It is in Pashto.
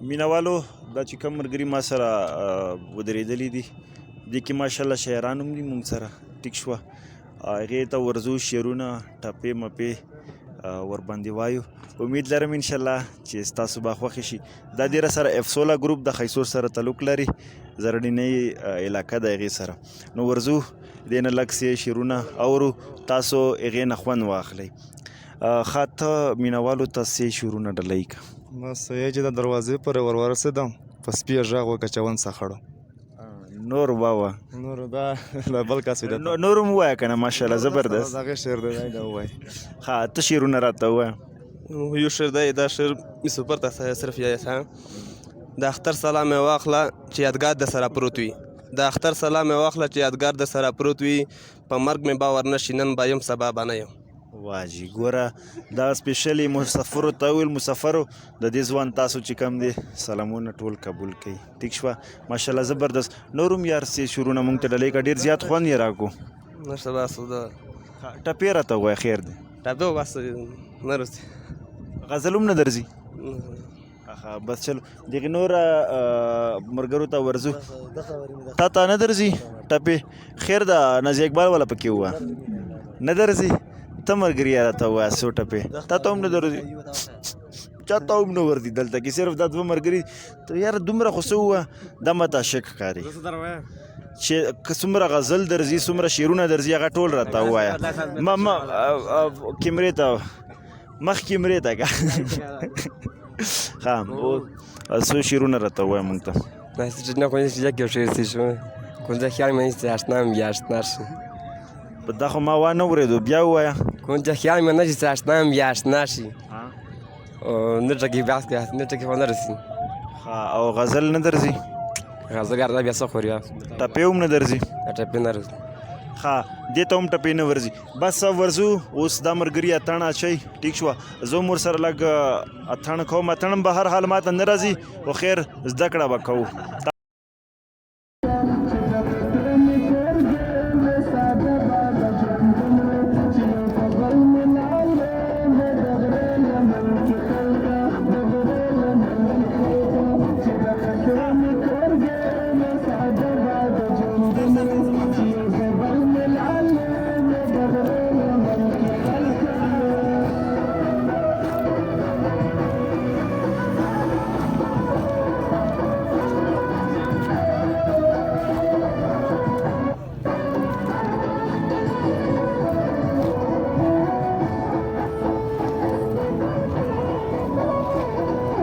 مینوالو دا چې کوم ملګري ما سره ودرېدلي دي دې کې ماشاءالله شاعران هم دي مونږ سره ټیک شوه هغې ته ورځو شعرونه ټپې مپې ورباندې وایو امید لرم انشاءالله چې ستاسو به خوښې شي دا ډېره سره افسوله ګروپ د خیسور سره تعلق لري زرړنۍ علاقه د هغې سره نو ورځو دې نه لږ څه شعرونه اورو تاسو هغې نه خوند واخلئ ښه ته مینوالو ته څه شعرونه ډالۍ که بس یې چې د دروازې پورې ور ورسېدم په سپي غږ وکړه چون سخړو نور ووایه نور دا له بل کس نور هم ووایه که نه ماشاءالله زبردست هغې شعر دی دا ووایه ښه ته شعرونه راته ووایه یو شعر دی دا شعر می سپر ته صرف یادم د اختر سلام یې واخله چې یادګار د سره پروت وي د اختر سلام یې واخله چې یادګار د سره پروت وي په مرګ مې باور نشي نن به یم سبا به نه یم واجی ګوره دا سپیشلی مسافرو ته ویل مسافرو د دې ځوان تاسو چې کم دی سلامونه ټول قبول کړئ ټیک شوه ماشاءالله زبردست نور هم یار څه شعرونه موږ ته ډالۍ کړه ډېر زیات خوند یې راکړو نشته بس د ټپې راته ووایه خیر دی ټپې بس نه رسي غزل هم نه درځي بس چلو دغې نور ملګرو ته ورځو تا ته نه درځي ټپې خیر ده نازي اقبال والا پکې ووایه نه درځي ته ملګري راته ووایه څو ټپې تا ته هم نه درځي چا ته هم نه ورځي دلته کې صرف دا دوه ملګري ته یاره دومره خو څه ووایه دا ماته عاشق ښکاري چې که څومره غزل درځي څومره شعرونه درځي هغه ټول راته ووایه ما کیمرې ته مخ کیمرې ته که ښه څو شعرونه راته ووایه موږ ته نه کنیش یکی شعر شو کنجا خیال من نیست اشنام بیا اشنا شي دا خو ما وانه اورېدو بیا ووایه کنجا خیال من نیست اشنام بیا اشنا شي نه ټکي بحث کوي نه ټکي خو نه رسي او غزل نه درځي غزل یار دا بیا څه خوري ټپې هم نه درځي ټپې نه رسي ښه دې ته هم ټپې نه ورځي بس ورځو اوس دا ملګري اتڼ اچوئ ټیک شوه زه هم ورسره لږ اتڼ کوم اتڼ به هر حال ماته نه راځي خو خیر زده کړه به کوو